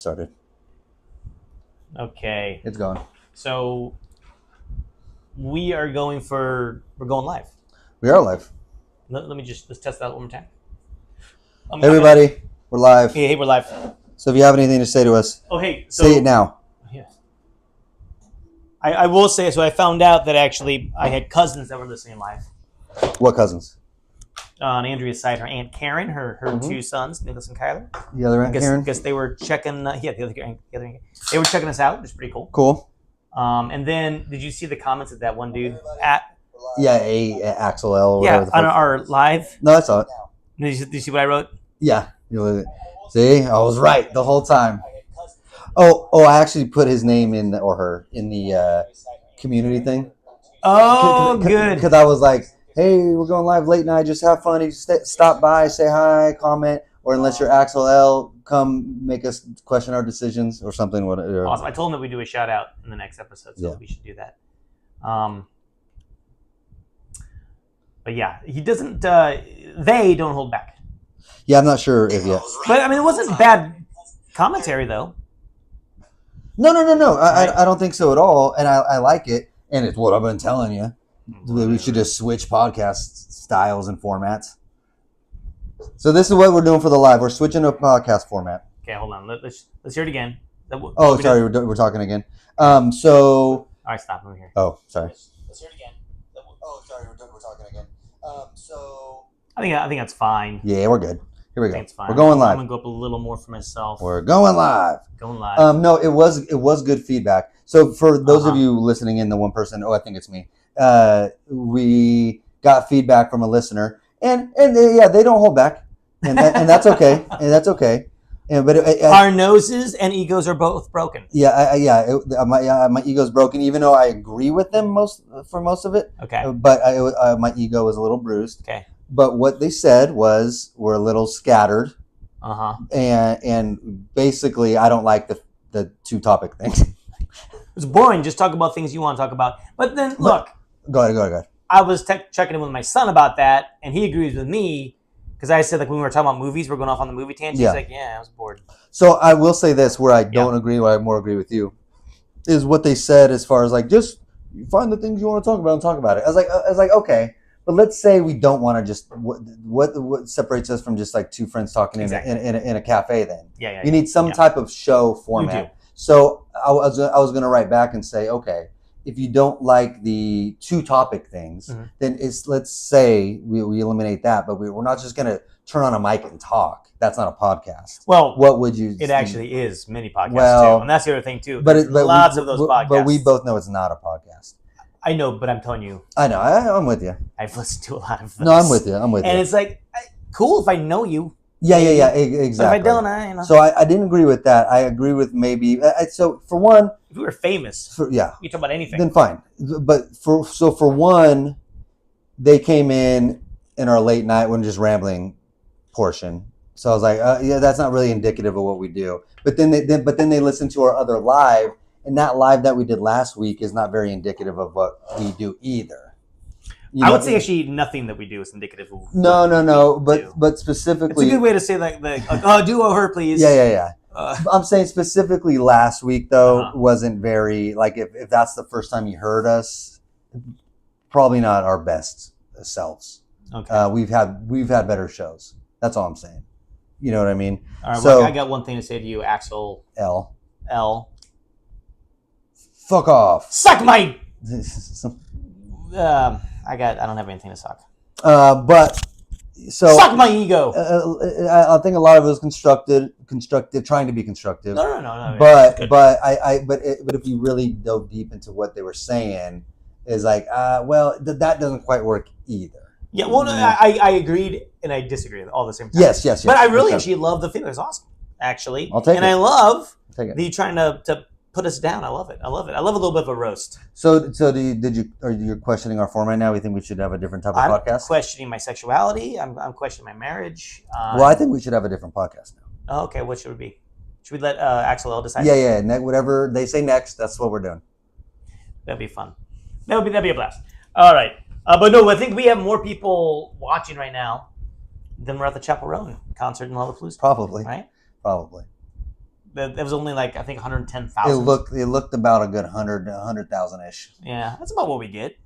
Started. Okay. It's going. So we're going live. We are live. Let's test that one more time. Hey everybody, we're live. Hey, we're live. So if you have anything to say to us, say it now. Yeah. I will say, so I found out that actually I had cousins that were listening live. What cousins? On Andrea's side, her Aunt Karen, her two sons, Nicholas and Kyler. The other Aunt Karen? Because they were checking, the other they were checking us out, which is pretty cool. Cool. And then, did you see the comments of that one dude at? Yeah, Axel L. Yeah, on our live. No, I saw it. Did you see what I wrote? Yeah. See, I was right the whole time. Oh, I actually put his name in the community thing. Oh, good. Because I was like, hey, we're going live late night. Just have fun. You stop by, say hi, comment, or unless you're Axel L, come make us question our decisions or something. Whatever. Awesome. I told him that we do a shout out in the next episode, so we should do that. But yeah, he doesn't. They don't hold back. Yeah, I'm not sure if yet. But I mean, it wasn't bad commentary though. No. I don't think so at all, and I like it, and it's what I've been telling you. We should just switch podcast styles and formats. So this is what we're doing for the live. We're switching to podcast format. Okay, hold on. Let's hear it again. Sorry, we're talking again. So. All right, stop over here. Oh, sorry. Let's hear it again. Sorry, we're talking again. So. I think that's fine. Yeah, we're good. Here we go. It's fine. We're going live. I'm gonna go up a little more for myself. We're going live. No, it was good feedback. So for those of you listening in, the one person, I think it's me. We got feedback from a listener, and they don't hold back, and that's okay, but our noses and egos are both broken. Yeah, my ego's broken, even though I agree with them for most of it. Okay, but my ego was a little bruised. Okay, but what they said was we're a little scattered. And basically, I don't like the two topic thing. It's boring. Just talk about things you want to talk about. But then look. Go ahead. I was checking in with my son about that, and he agrees with me because I said, like, when we were talking about movies, we're going off on the movie tangent. He's like, yeah, I was bored. So I will say this, where I don't agree, where I more agree with you, is what they said as far as like, just find the things you want to talk about and talk about it. I was like, okay, but let's say we don't want to just what separates us from just like two friends talking in a cafe. Then you need some type of show format. So I was going to write back and say, okay, if you don't like the two topic things, then let's say we eliminate that, but we're not just going to turn on a mic and talk. That's not a podcast. Well, what would you? It actually is many podcasts too, and that's the other thing too. But lots of those podcasts. But we both know it's not a podcast. I know, but I'm telling you. I know. I'm with you. I've listened to a lot of those. No, I'm with you. And it's like, cool if I know you. Yeah, exactly. But if I don't, I know. So I didn't agree with that. I agree with maybe. So for one, if we were famous, you can talk about anything. Then fine. But for one, they came in our late night when just rambling portion. So I was like, that's not really indicative of what we do. But then they listened to our other live, and that live that we did last week is not very indicative of what we do either. I would say actually nothing that we do is indicative of. No. But specifically, it's a good way to say like do over please. Yeah. I'm saying specifically last week though wasn't very like if that's the first time you heard us, probably not our best selves. Okay. We've had better shows. That's all I'm saying. You know what I mean? All right. So I got one thing to say to you, Axel L. Fuck off. Suck my. I don't have anything to suck. But so suck my ego. I think a lot of it was constructive, trying to be constructive. No. But if you really dove deep into what they were saying, is like, that doesn't quite work either. Yeah, well, I agreed and I disagreed all the same time. Yes. But I really actually love the film. It's awesome, actually. I'll take it. And I love the trying to put us down. I love it. I love a little bit of a roast. So are you questioning our format now? We think we should have a different type of podcast? I'm questioning my sexuality. I'm questioning my marriage. Well, I think we should have a different podcast now. Oh, okay, what should it be? Should we let Axel L decide? Yeah. Whatever they say next, that's what we're doing. That'd be fun. That'd be a blast. All right. But no, I think we have more people watching right now than we're at the Chapel Roan concert in Lollapalooza. Probably. Right? Probably. That was only like I think It 110,000. looked about a good 100,000 ish. Yeah, that's about what we get.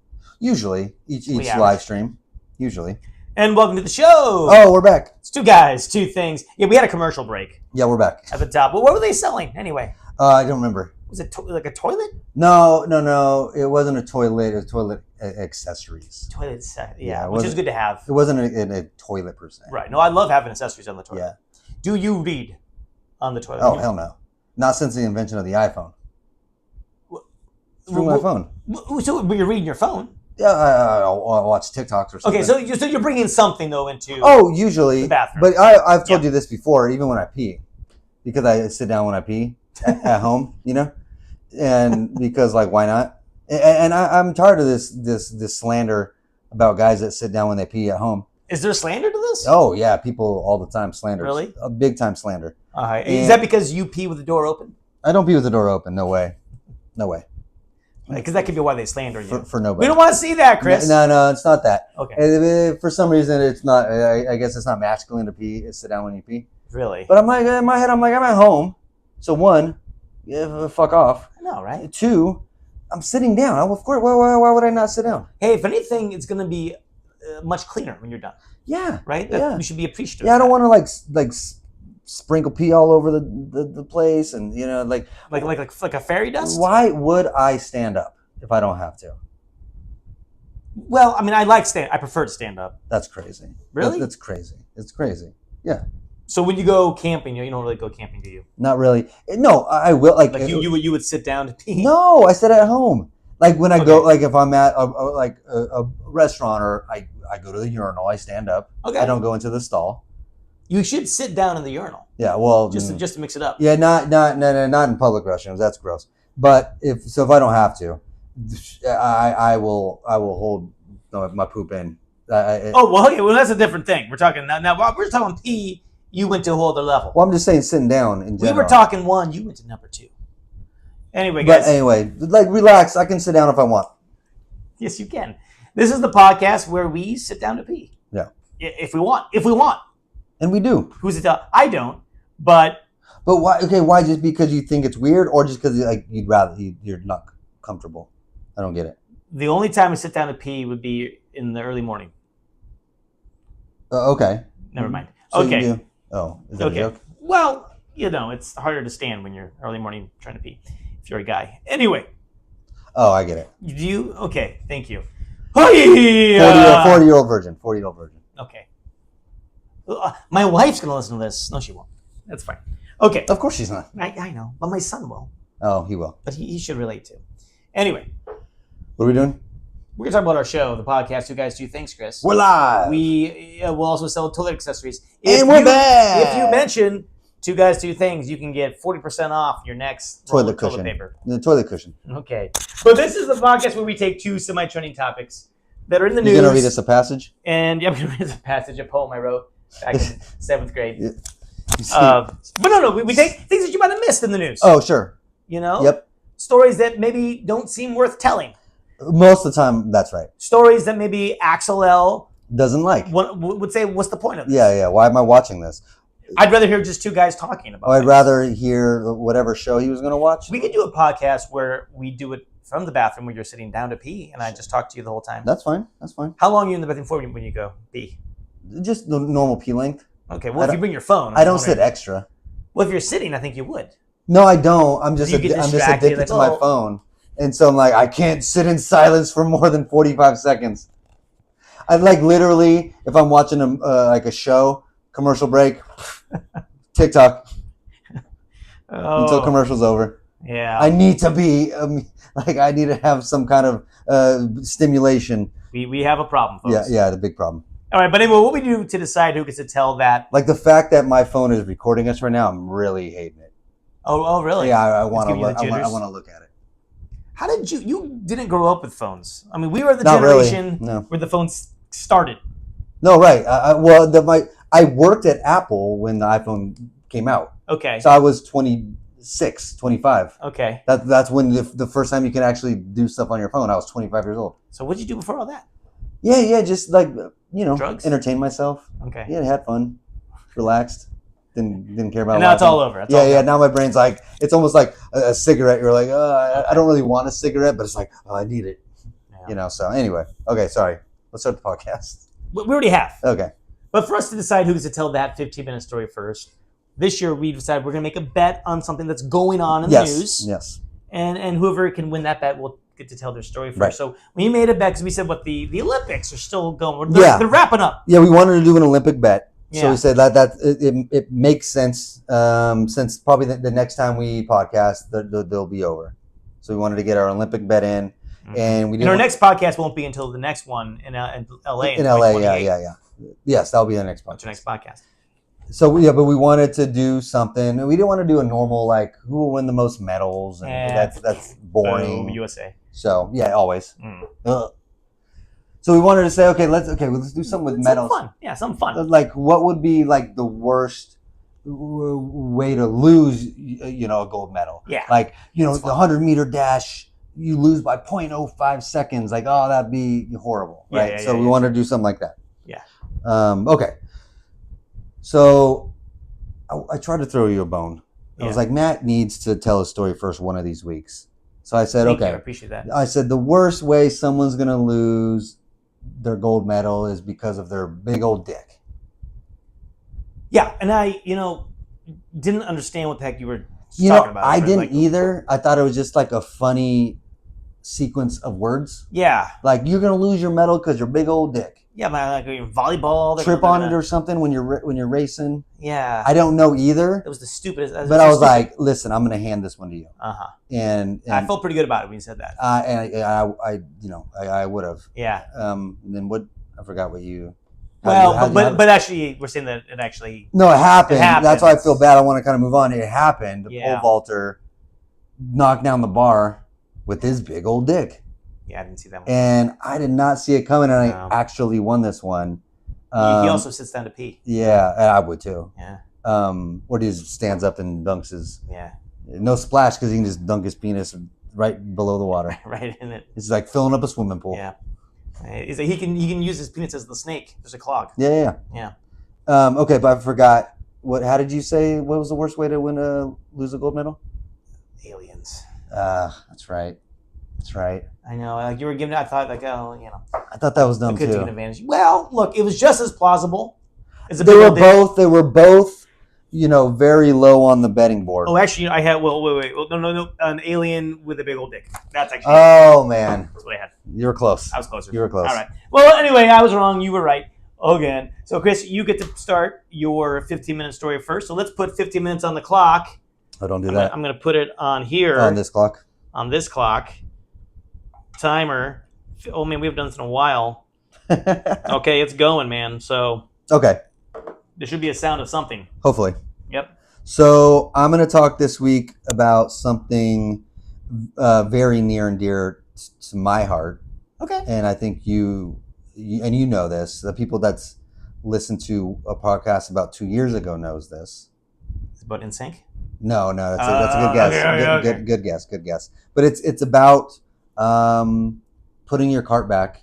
Usually each average. live stream. Usually. And welcome to the show. Oh, we're back. It's two guys, two things. Yeah, we had a commercial break Yeah, we're back. at the top. Well, what were they selling anyway? I don't remember. Was it like a toilet? No. It wasn't a toilet. It was toilet accessories. Toilet set. Yeah, Yeah, it which is wasn't- good to have. It wasn't a toilet per se. Right. No, I love having accessories on the toilet. Yeah. Do you read on the toilet? Oh, hell no. Not since the invention of the iPhone. Through my phone. So you're reading your phone. Yeah, I'll watch TikToks or something. Okay, so you're bringing something though into Usually. the bathroom. But I've told you this before, even when I pee, because I sit down when I pee at home, and because like why not? And I'm tired of this slander about guys that sit down when they pee at home. Is there slander to this? Oh yeah, people all the time slander. Really? A big time slander. Is that because you pee with the door open? I don't pee with the door open. No way. No way. Because that could be why they slander you. For nobody. We don't want to see that, Chris. No, it's not that. Okay. For some reason, it's not. I guess it's not masculine to pee. It's sit down when you pee. Really? But I'm like, in my head, I'm at home. So one, fuck off. I know, right? Two, I'm sitting down. Of course, why would I not sit down? Hey, if anything, it's going to be much cleaner when you're done. Yeah. Right? Yeah. We should be appreciative. Yeah, I don't want to like sprinkle pee all over the place, and like a fairy dust. Why would I stand up if I don't have to? Well, I mean, I prefer to stand up. That's crazy. Really? That's crazy. It's crazy. Yeah. So when you go camping, you don't really go camping, do you? Not really. No, I will. Like you would sit down to pee. No, I sit at home. Like when I go, like if I'm at a restaurant or I go to the urinal, I stand up. Okay. I don't go into the stall. You should sit down in the urinal. Yeah, well, just to mix it up. Yeah, not in public restrooms. That's gross. But if I don't have to, I will hold my poop in. Well, that's a different thing. We're talking now. We're talking pee. You went to a whole other level. Well, I'm just saying sitting down in general. We were talking one. You went to number two. Anyway, guys. But anyway, like relax. I can sit down if I want. Yes, you can. This is the podcast where we sit down to pee. Yeah. If we want. And we do. Who's it tell? I don't. But why? Okay, why? Just because you think it's weird, or just because you're not comfortable? I don't get it. The only time I sit down to pee would be in the early morning. Okay. Never mind. So okay. Is that a joke? Well, it's harder to stand when you're early morning trying to pee if you're a guy. Anyway. Oh, I get it. Do you? Okay, thank you. 40-year-old virgin. 40-year-old virgin. Okay. My wife's going to listen to this. No, she won't. That's fine. Okay. Of course she's not. I know, but my son will. Oh, he will. But he should relate too. Anyway. What are we doing? We're going to talk about our show, the podcast, Two Guys, Two Things, Chris. We're live. We will also sell toilet accessories. And we're back. If you mention Two Guys, Two Things, you can get 40% off your next toilet cushion. Paper. The toilet cushion. Okay. But this is the podcast where we take two semi-trending topics that are in the news. You're going to read us a passage? And I'm going to read us a passage, a poem I wrote back in 7th grade. Yeah. But no, we take things that you might have missed in the news. Oh, sure. Yep. Stories that maybe don't seem worth telling. Most of the time, that's right. Stories that maybe Axel L. doesn't like. Would say, what's the point of this? Yeah. Why am I watching this? I'd rather hear just two guys talking about it. I'd rather hear whatever show he was going to watch. We could do a podcast where we do it from the bathroom where you're sitting down to pee, and I just talk to you the whole time. That's fine. How long are you in the bathroom for when you go pee? Just the normal pee length. Okay, well, if you bring your phone. I don't sit extra. Well, if you're sitting, I think you would. No, I don't. I'm just addicted like, to my phone. And so I'm like, I can't sit in silence for more than 45 seconds. I literally, if I'm watching a show, commercial break, TikTok, until commercial's over. Yeah. I need to be, I need to have some kind of stimulation. We have a problem, folks. Yeah, the big problem. All right, but anyway, what we do to decide who gets to tell that? Like the fact that my phone is recording us right now, I'm really hating it. Oh, really? Yeah, I want to look at it. How did you didn't grow up with phones? I mean, we were the generation where the phones started. No, right. I worked at Apple when the iPhone came out. Okay. So I was 26, 25. Okay. That's when the first time you can actually do stuff on your phone. I was 25 years old. So what did you do before all that? Yeah, just drugs? Entertain entertain myself. Okay. Yeah, had fun, relaxed. didn't care about. And now it's all over. Yeah. Now my brain's like, it's almost like a cigarette. You're like, I don't really want a cigarette, but it's like, oh, I need it. Yeah. So anyway, okay, sorry. Let's start the podcast. We already have. Okay. But for us to decide who's to tell that 15-minute story first, this year we decided we're going to make a bet on something that's going on in the news. Yes. And whoever can win that bet will get to tell their story first. Right. So we made a bet because we said, the Olympics are still going. They're wrapping up. Yeah, we wanted to do an Olympic bet. Yeah. So we said it makes sense since probably the next time we podcast, they'll be over. So we wanted to get our Olympic bet in. Mm-hmm. And our next podcast won't be until the next one in LA. In LA, yeah. Yes, that'll be the next podcast. That's your next podcast. So but we wanted to do something. We didn't want to do a normal like who will win the most medals, and that's boring. USA. So yeah, always. So we wanted to say, let's do something with medals. Something fun. Yeah, something fun. Like what would be like the worst way to lose, a gold medal? Yeah. Like the 100-meter dash. You lose by 0.05 seconds. Like, oh, that'd be horrible, right? So we wanted to do something like that. Yeah. Okay. So I tried to throw you a bone. I was like, Matt needs to tell a story first one of these weeks. So I said, Thank you. okay. I appreciate that. I said the worst way someone's going to lose their gold medal is because of their big old dick. Yeah, and I, didn't understand what the heck you were talking about. I didn't either. I thought it was just like a funny sequence of words. Yeah. Like, you're going to lose your medal because your big old dick. Yeah, like volleyball. Trip on it or something when you're racing. Yeah. I don't know either. It was the stupidest. But I was like, listen, I'm going to hand this one to you. Uh-huh. And I felt pretty good about it when you said that. I would have. Yeah. And then I forgot what you. But actually, we're saying that it actually. No, it happened. That's why I feel bad. I want to kind of move on. It happened. The pole vaulter knocked down the bar with his big old dick. Yeah, I didn't see that one. And I did not see it coming, and I actually won this one. He also sits down to pee. Yeah, and I would too. Yeah. Or he just stands up and dunks his. Yeah. No splash because he can just dunk his penis right below the water. Right in it. It's like filling up a swimming pool. Yeah. He can use his penis as the snake. There's a clog. Yeah. Okay, but I forgot. How did you say? What was the worst way to lose a gold medal? Aliens. That's right. I know. Like you were giving. I thought I thought that was dumb too. Could take an advantage. Well, look, it was just as plausible. They were both. Very low on the betting board. Oh, actually, I had. Well, wait. No. An alien with a big old dick. That's actually. Oh man. That's what I had. You were close. I was closer. You were close. All right. Well, anyway, I was wrong. You were right. Again. So, Chris, you get to start your 15-minute story first. So let's put 15 minutes on the clock. Oh, don't do that. I'm going to put it on here. On this clock. On this clock. Timer. Oh man, we haven't done this in a while. Okay, it's going, man. So. Okay. There should be a sound of something. Hopefully. Yep. So I'm going to talk this week about something very near and dear to my heart. Okay. And I think you know this. The people that's listened to a podcast about 2 years ago knows this. It's about NSYNC? No. That's a good guess. Okay. Good guess. But it's about putting your cart back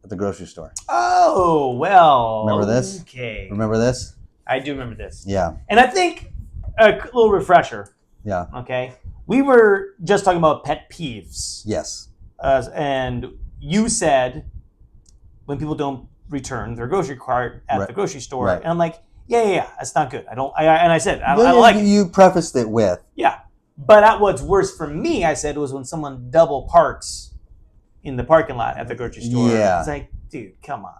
at the grocery store. Oh, well. Remember this? Okay. Remember this? I do remember this. Yeah. And I think a little refresher. Yeah. Okay. We were just talking about pet peeves. Yes. And you said when people don't return their grocery cart at the grocery store. Right. And I'm like, yeah, that's not good. And I said, I don't like it. You prefaced it with. Yeah. But what's worse for me, I said, was when someone double parks in the parking lot at the grocery store. Yeah. It's like, dude, come on.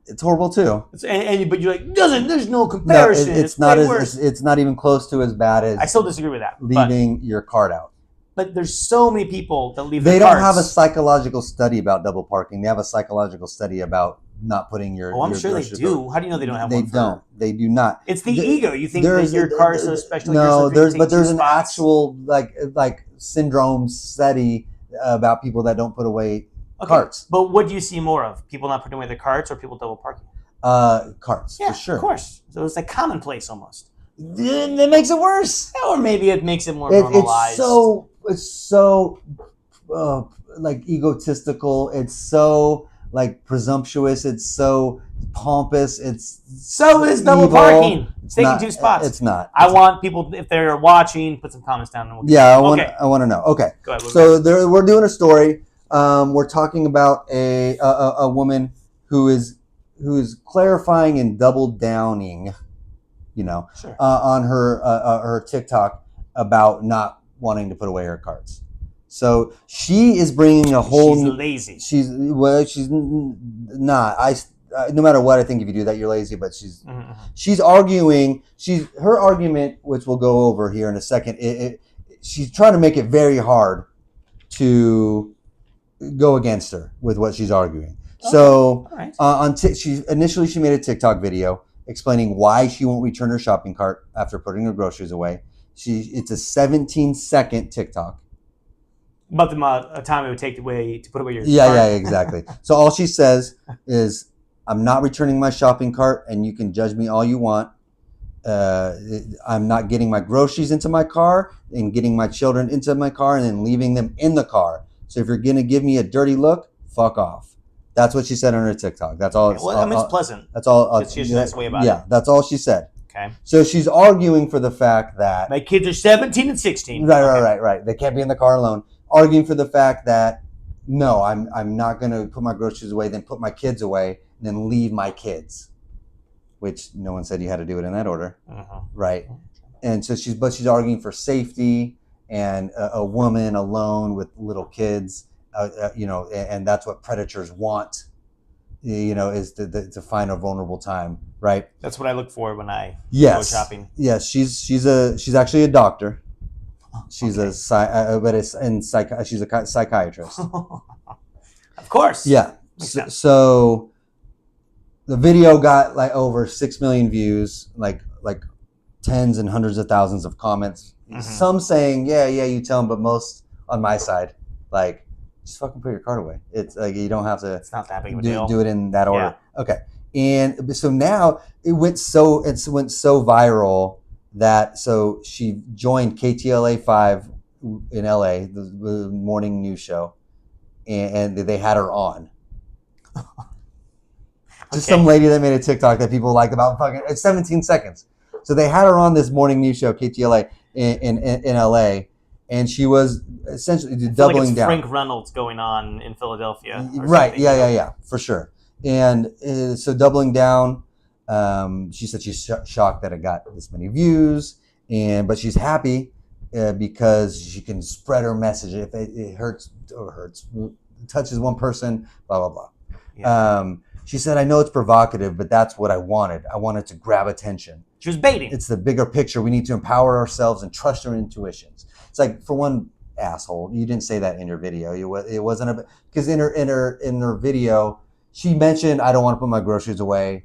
It's horrible too. But you're like, there's no comparison. No, it's not it's not even close to as bad as. I still disagree with that. Leaving your cart out. But there's so many people that leave their They carts. don't have a psychological study about double parking. They have a psychological study about not putting your. Oh, I'm sure they do. How do you know they don't have one? They don't. They do not. It's the ego. You think that your car is so special. No, there's an actual like syndrome study about people that don't put away carts. But what do you see more of? People not putting away their carts or people double parking? Carts, yeah, for sure. Of course. So it's like commonplace almost. That makes it worse. Or maybe it makes it more normalized. It's so like egotistical. It's so like presumptuous. It's so pompous. It's So is double evil. parking. It's taking not, 2 spots. It's not. I want people, if they're watching, put some comments down. And we'll I want to know. Okay. Go ahead. So we're doing a story. We're talking about a woman who is clarifying and double downing, Sure. on her TikTok about not wanting to put away her cards. So she is bringing a whole. She's lazy. She's not. No matter what, I think if you do that, you're lazy. But she's arguing. Her argument, which we'll go over here in a second. She's trying to make it very hard to go against her with what she's arguing. Okay. So she made a TikTok video explaining why she won't return her shopping cart after putting her groceries away. It's a 17-second TikTok. About the amount of time it would take to put away your cart. Yeah, exactly. So all she says is, I'm not returning my shopping cart, and you can judge me all you want. I'm not getting my groceries into my car and getting my children into my car and then leaving them in the car. So if you're going to give me a dirty look, fuck off. That's what she said on her TikTok. That's all. Okay. Well, it's pleasant. That's all. She's a nice way about it. Yeah, that's all she said. Okay. So she's arguing for the fact that my kids are 17 and 16. Right. They can't be in the car alone. Arguing for the fact that no, I'm not going to put my groceries away, then put my kids away, and then leave my kids. Which no one said you had to do it in that order, right? And so she's arguing for safety and a woman alone with little kids, and that's what predators want, is to find a vulnerable time, right? That's what I look for when I go shopping. Yes, she's actually a doctor. She's she's a psychiatrist. Of course. Yeah. So the video got like over 6 million views, like tens and hundreds of thousands of comments. Some saying, yeah, you tell them, but most on my side, like, just fucking put your card away. It's like you don't have to. It's not that big of a deal. Do it in that order. Yeah. Okay. And so now it went so viral that she joined KTLA 5 in LA, the morning news show, and they had her on. Just some lady that made a TikTok that people like about fucking. It's 17 seconds. So they had her on this morning news show, KTLA, in LA, and she was essentially doubling down. Frank Reynolds going on in Philadelphia. Right. Yeah. For sure. And so doubling down, she said she's shocked that it got this many views, but she's happy because she can spread her message. If it touches one person, blah, blah, blah. Yeah. She said, I know it's provocative, but that's what I wanted. I wanted to grab attention. She was baiting. It's the bigger picture. We need to empower ourselves and trust our intuitions. It's like, for one asshole, you didn't say that in your video. It wasn't because in her video, she mentioned, I don't want to put my groceries away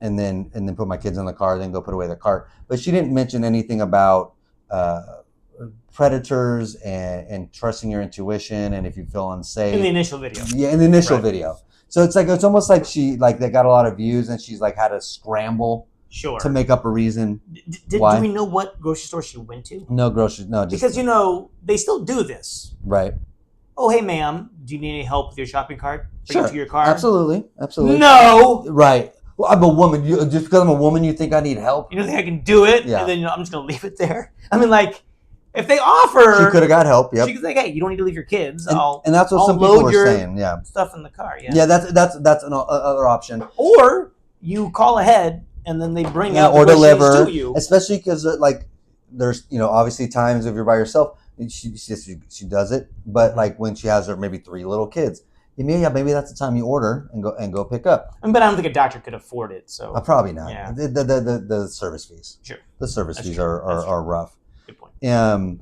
and then put my kids in the car, then go put away the cart. But she didn't mention anything about predators and trusting your intuition and if you feel unsafe. In the initial video. Yeah, in the initial video. So it's almost like they got a lot of views and she's like had to scramble to make up a reason. Why? Do we know what grocery store she went to? No groceries, no. Because they still do this. Right. Oh, hey, ma'am, do you need any help with your shopping cart? Bring it to your car? Absolutely. No! Right. Well, I'm a woman. Just because I'm a woman, you think I need help? You don't think I can do it? Yeah. And then I'm just going to leave it there? I mean, like, if they offer... She could have got help, yep. She could say, hey, you don't need to leave your kids. And that's what some people were saying, yeah. Stuff in the car, yeah. Yeah, that's another option. Or you call ahead and then they bring out the or deliver to you. Especially because there's obviously times if you're by yourself, she does it, but like when she has her maybe 3 little kids, maybe that's the time you order and go pick up. But I don't think a doctor could afford it, so probably not. Yeah. The service fees. Sure. The service fees are rough. Good point.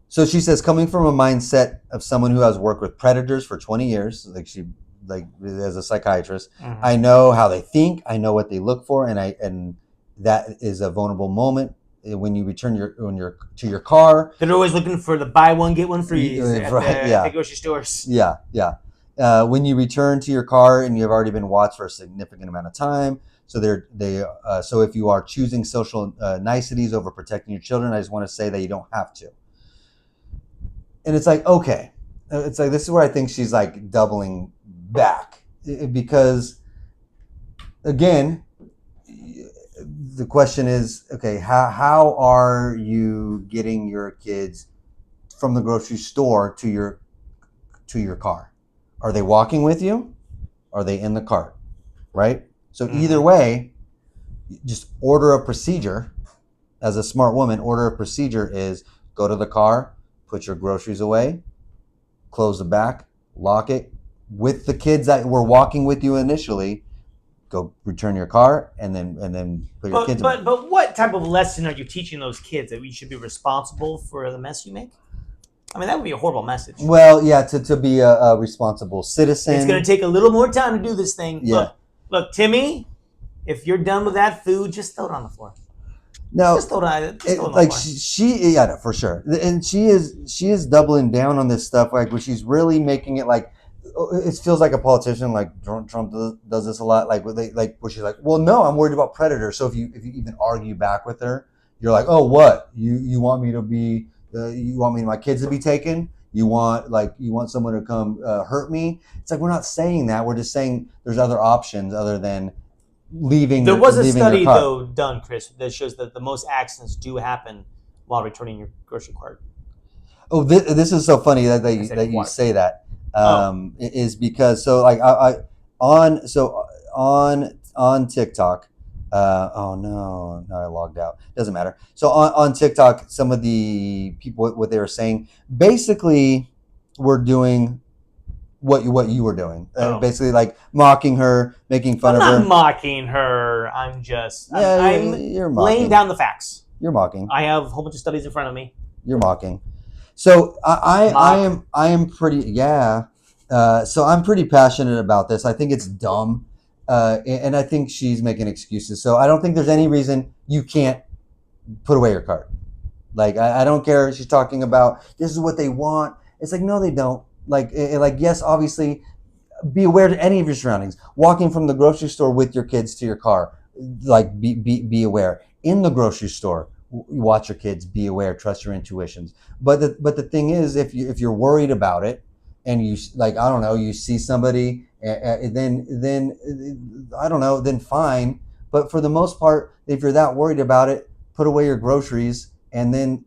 So she says, coming from a mindset of someone who has worked with predators for 20 years, as a psychiatrist, I know how they think, I know what they look for, and that is a vulnerable moment when you return to your car. They're always looking for the buy one get one free at the grocery stores. Yeah. When you return to your car and you've already been watched for a significant amount of time, so so if you are choosing social niceties over protecting your children, I just want to say that you don't have to. And it's like, okay, it's like this is where I think she's like doubling back because again, the question is, okay, how are you getting your kids from the grocery store to your car? Are they walking with you? Are they in the cart? Right? So either way, just order a procedure. As a smart woman, order a procedure is go to the car, put your groceries away, close the back, lock it. With the kids that were walking with you initially, go return your car and then put your kids away. But what type of lesson are you teaching those kids, that we should be responsible for the mess you make? I mean, that would be a horrible message. Well, yeah, to be a responsible citizen. It's going to take a little more time to do this thing. Yeah. Look, Timmy, if you're done with that food, just throw it on the floor. No, just throw it on the like floor. yeah, no, for sure. And she is doubling down on this stuff, like where she's really making it like it feels like a politician, like Trump does this a lot, like where she's like, well, no, I'm worried about predators. So if you even argue back with her, you're like, oh, what you want me to be? You want my kids to be taken? You want someone to come hurt me? It's like, we're not saying that. We're just saying there's other options other than leaving. There was a study though done, Chris, that shows that the most accidents do happen while returning your grocery cart. Oh, this is so funny that you say that. Is because so like on TikTok. Oh no, I logged out. Doesn't matter. So on TikTok, some of the people, what they were saying, basically, were doing what you were doing. Basically, like mocking her, making fun of her. I'm not mocking her. I'm just you're mocking. Laying down the facts. You're mocking. I have a whole bunch of studies in front of me. You're mocking. So I am pretty so I'm pretty passionate about this. I think it's dumb. And I think she's making excuses. So I don't think there's any reason you can't put away your cart. Like, I don't care. She's talking about this is what they want. It's like, no, they don't. Like, yes, obviously, be aware to any of your surroundings. Walking from the grocery store with your kids to your car, like, be aware. In the grocery store, watch your kids. Be aware. Trust your intuitions. But the thing is, if you're worried about it, and you like, I don't know, you see somebody, then I don't know, then fine. But for the most part, if you're that worried about it, put away your groceries and then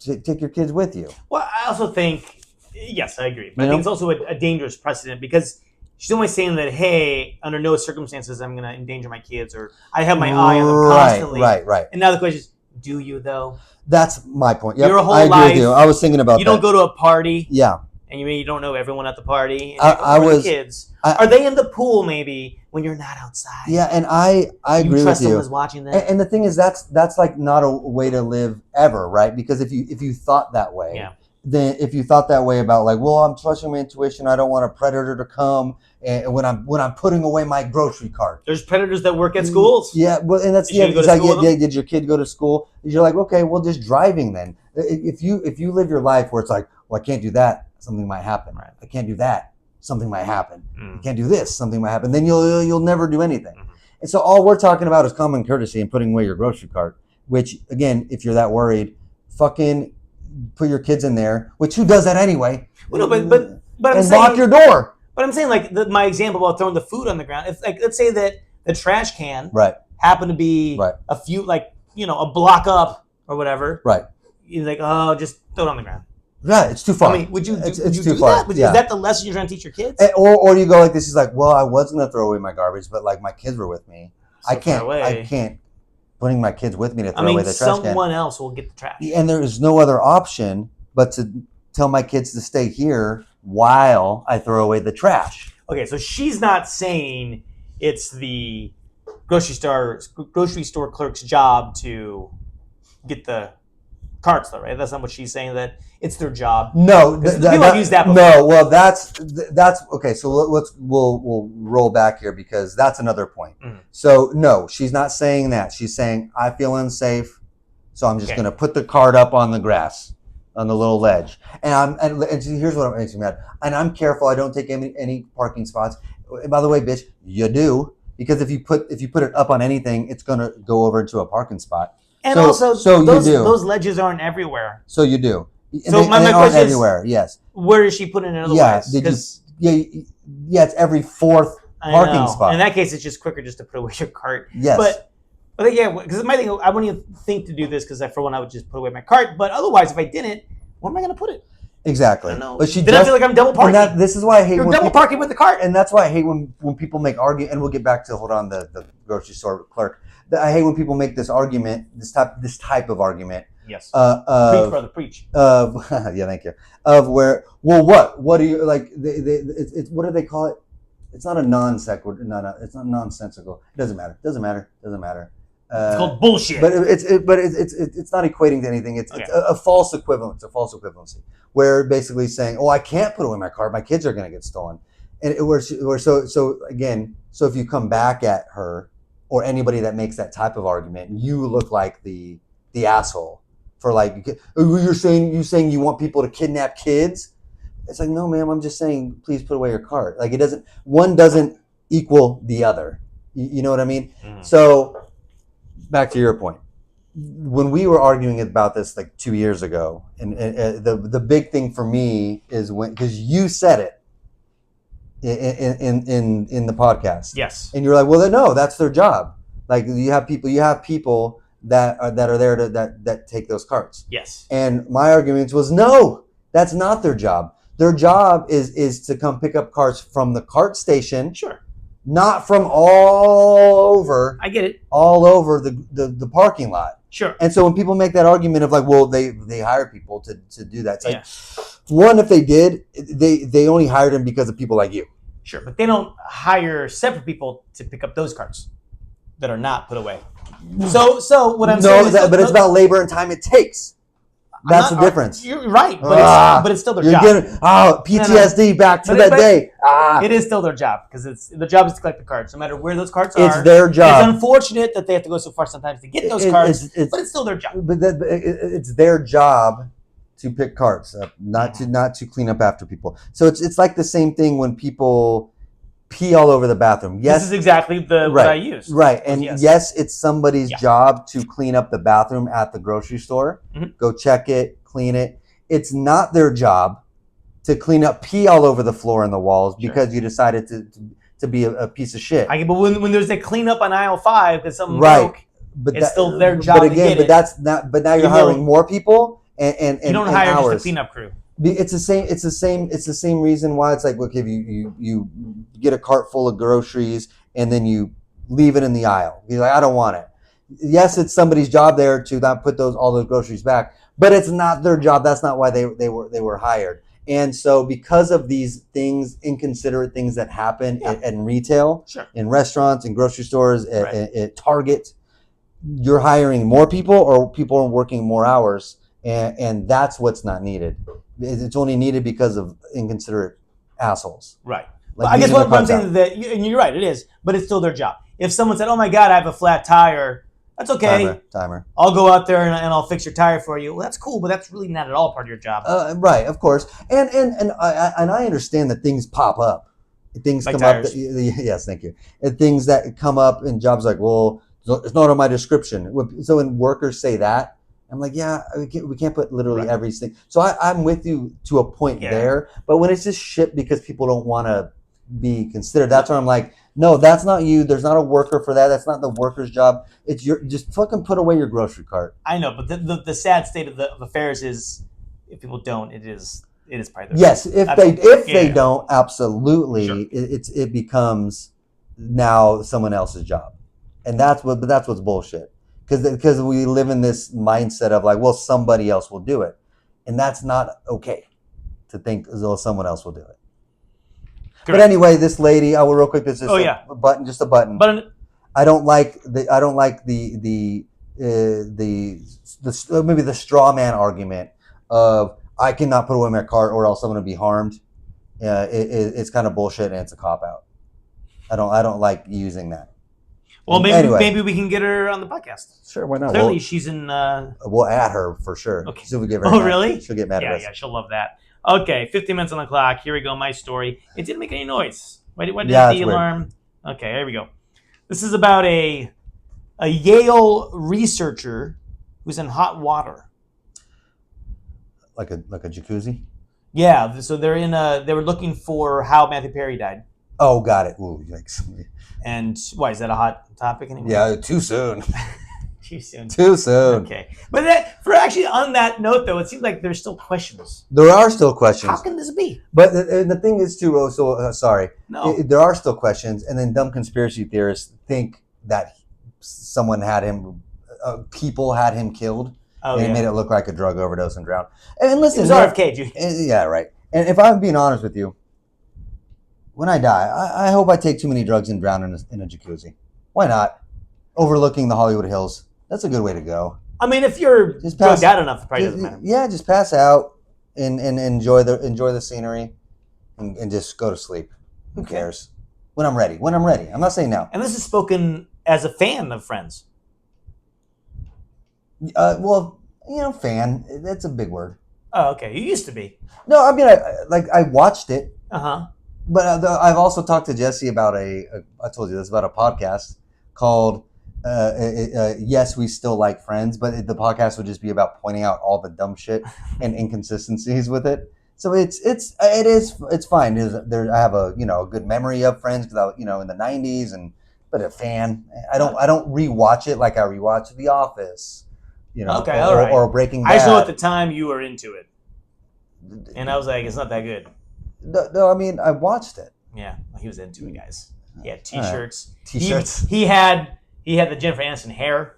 take your kids with you. Well, I also think, yes, I agree. But I think it's also a dangerous precedent, because she's always saying that, hey, under no circumstances I'm going to endanger my kids, or I have my eye on them constantly. Right. And now the question is, do you though? That's my point. Yep, your whole I agree life, with you. I was thinking about that. You don't go to a party. Yeah. And you don't know everyone at the party. And I was the kids. Are they in the pool maybe when you're not outside? Yeah, and I agree with you. You trust someone's watching that. And the thing is, that's like not a way to live ever, right? Because if you thought that way, then if you thought that way about like, well, I'm trusting my intuition, I don't want a predator to come, and when I'm putting away my grocery cart. There's predators that work at schools. Yeah, well, and that's did your kid go to school? You're like, okay, well, just driving then. If you live your life where it's like, well, I can't do that, something might happen. Right. I can't do that, something might happen. I can't do this, something might happen. Then you'll never do anything. And so all we're talking about is common courtesy and putting away your grocery cart. Which, again, if you're that worried, fucking put your kids in there. Which, who does that anyway? Well, no, but I'm saying, lock your door. But I'm saying, like, my example about throwing the food on the ground. If, like, let's say that the trash can happened to be a few, like, a block up or whatever. Right. You're like, oh, just throw it on the ground. Yeah, it's too far. I mean, would you? It's would you too do far. That? Is that the lesson you're trying to teach your kids? Or do you go like this? Is like, well, I was gonna throw away my garbage, but like my kids were with me. So I can't putting my kids with me to throw away the trash can. Someone else will get the trash. And there is no other option but to tell my kids to stay here while I throw away the trash. Okay, so she's not saying it's the grocery store clerk's job to get the carts, though, right? That's not what she's saying. That it's their job. No, people have used that before. No, well, that's okay. So we'll roll back here because that's another point. So no, she's not saying that. She's saying I feel unsafe, so I'm just going to put the cart up on the grass, on the little ledge. And here's what makes me mad. And I'm careful. I don't take any parking spots. And by the way, bitch, you do, because if you put it up on anything, it's going to go over into a parking spot. And those ledges aren't everywhere. So you do. So my question is, everywhere, yes. Where is she putting it otherwise? Yeah, it's every fourth parking spot. In that case, it's just quicker just to put away your cart. Yes. But I think, yeah, because my thing, I wouldn't even think to do this because for one, I would just put away my cart. But otherwise, if I didn't, where am I going to put it? Exactly. I don't know. But she then I feel like I'm double parking. This is why I hate You're double parking with the cart. And that's why I hate when people make argument. And we'll get back to the grocery store clerk. I hate when people make this argument, this type of argument. Yes. Preach, brother, preach. Yeah, thank you. Of where, well, what do you like? It's what do they call it? It's not a non sequitur. No, it's not nonsensical. It doesn't matter. It's called bullshit. But it's not equating to anything. It's a false equivalence. A false equivalency where basically saying, "Oh, I can't put away my car. My kids are going to get stolen." And so if you come back at her or anybody that makes that type of argument, you look like the asshole for like you're saying you want people to kidnap kids. It's like, no, ma'am. I'm just saying, please put away your cart. Like one doesn't equal the other. You know what I mean? Mm-hmm. So. Back to your point, when we were arguing about this like 2 years ago, and the big thing for me is because you said it in the podcast, yes, and you're like, well, no, that's their job. Like you have people that are there that take those carts. Yes, and my argument was no, that's not their job. Their job is to come pick up carts from the cart station. Sure. Not from all over. I get it. All over the parking lot. Sure. And so when people make that argument of like, well, they hire people to do that. It's like, yeah. One, if they did, they only hired them because of people like you. Sure, but they don't hire separate people to pick up those carts that are not put away. So what I'm saying is, it's about labor and time it takes. That's the difference. You're right, but it's still their job. PTSD back to that day. It is still their job because the job is to collect the carts, no matter where those carts are. It's their job. It's unfortunate that they have to go so far sometimes to get those carts, but it's still their job. But it's their job to pick carts up, not to clean up after people. So it's like the same thing when people pee all over the bathroom. Yes, this is exactly what I use. Right, and yes, it's somebody's job to clean up the bathroom at the grocery store. Mm-hmm. Go check it, clean it. It's not their job to clean up pee all over the floor and the walls because you decided to be a piece of shit. But when there's a cleanup on aisle 5 because something broke, it's still their job. But again, that's not. But now you're hiring more people and you don't hire just a cleanup crew. It's the same reason why it's like, look, if you get a cart full of groceries and then you leave it in the aisle. You're like, I don't want it. Yes, it's somebody's job there to not put all those groceries back, but it's not their job. That's not why they were hired. And so because of these things, inconsiderate things that happen in retail, in restaurants, in grocery stores, at Target, you're hiring more people or people are working more hours. And that's what's not needed. It's only needed because of inconsiderate assles. Right. Like I guess what I'm saying is that, and you're right, it is, but it's still their job. If someone said, oh my God, I have a flat tire, that's okay. Timer. I'll go out there and I'll fix your tire for you. Well, that's cool, but that's really not at all part of your job. Right, of course. And I understand that things pop up. Things like come tires. Up. Yes, thank you. And things that come up in jobs like, well, it's not on my description. So when workers say that, I'm like, yeah, we can't put literally everything. So I'm with you to a point there. But when it's just shit because people don't want to be considered, that's where I'm like, no, that's not you. There's not a worker for that. That's not the worker's job. It's just fucking put away your grocery cart. I know, but the sad state of affairs is if people don't, it is part of their yes, if they don't, absolutely, it becomes now someone else's job, and that's what's bullshit. Because we live in this mindset of like, well, somebody else will do it. And that's not okay to think as though someone else will do it. Correct. But anyway, this lady, I will real quick, this is a button. I don't like maybe the straw man argument of I cannot put away my cart or else I'm going to be harmed. It's kind of bullshit and it's a cop out. I don't like using that. Well, maybe we can get her on the podcast. Sure, why not? Clearly, she's in. We'll add her for sure. Okay. So we give her. Oh, really? She'll get mad at us. Yeah, she'll love that. Okay, 15 minutes on the clock. Here we go. My story. It didn't make any noise. Why did the alarm? Weird. Okay, here we go. This is about a Yale researcher who's in hot water. Like a jacuzzi. Yeah. So they were looking for how Matthew Perry died. Oh, got it. Ooh, yikes. And why is that a hot topic anymore? Yeah, too soon. Too soon. Too soon. Okay, but that, for actually on that note though, it seems like there's still questions. There are still questions. How can this be? But the thing is too. Sorry. No. There are still questions, and then dumb conspiracy theorists think that someone had him, people had him killed, Oh, and yeah. made it look like a drug overdose and drowned. And listen, It was RFK, dude. yeah, right. And if I'm being honest with you, when I die, I hope I take too many drugs and drown in a jacuzzi. Why not? Overlooking the Hollywood Hills. That's a good way to go. I mean, if you're Just pass- drugged out enough, it probably doesn't matter. Yeah, just pass out and enjoy the scenery, and just go to sleep. Who Okay. cares? When I'm ready. When I'm ready. I'm not saying now. And this is spoken as a fan of Friends. Well, fan. That's a big word. Oh, okay. You used to be. No, I mean, I watched it, Uh-huh. but I've also talked to Jesse about I told you this, about a podcast called Yes, We Still Like Friends, but the podcast would just be about pointing out all the dumb shit and inconsistencies with it. So it's fine. I have a good memory of Friends because in the '90s, but a fan. I don't rewatch it like I rewatch The Office, Okay, all right. or Breaking Bad. I just know at the time you were into it. And I was like, it's not that good. No, I mean, I watched it. Yeah, well, he was into it, guys. He had T-shirts. T-shirts. He had the Jennifer Aniston hair.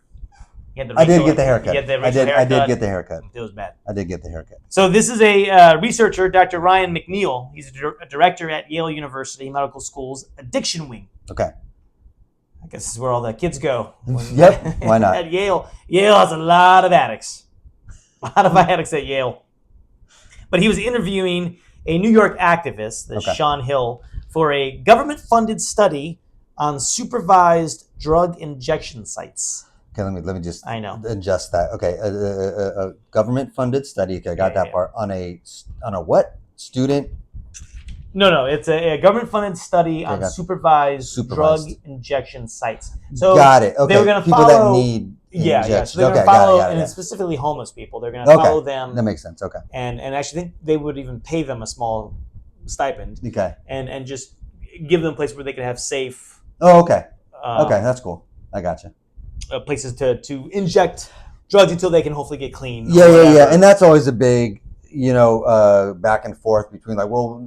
He had the I did Rachel- get the haircut. He had the I Rachel did haircut. get the haircut. It was bad. I did get the haircut. So this is a researcher, Dr. Ryan McNeil. He's a director at Yale University Medical School's Addiction Wing. Okay. I guess this is where all the kids go. Yep, why not? At Yale. Yale has a lot of addicts. A lot of addicts at Yale. But he was interviewing a New York activist, Okay. Sean Hill, for a government-funded study on supervised drug injection sites. Okay, let me just I know. adjust that. Okay, a government-funded study. Okay, I got Yeah, that part on a what? Student. No, it's a government-funded study on got supervised drug Supervised. injection sites. So Got it. Okay, they were going to people follow. that need Yeah. injections. So they're going Okay, to follow, got it. and specifically homeless people. They're going to follow them, That makes sense. Okay. and actually think they would even pay them a small stipend, Okay. and just give them a place where they could have safe. Oh, okay. Uh, Okay, that's cool. I gotcha. Places to inject drugs until they can hopefully get clean. or Yeah, whatever. and that's always a big, back and forth between like, well,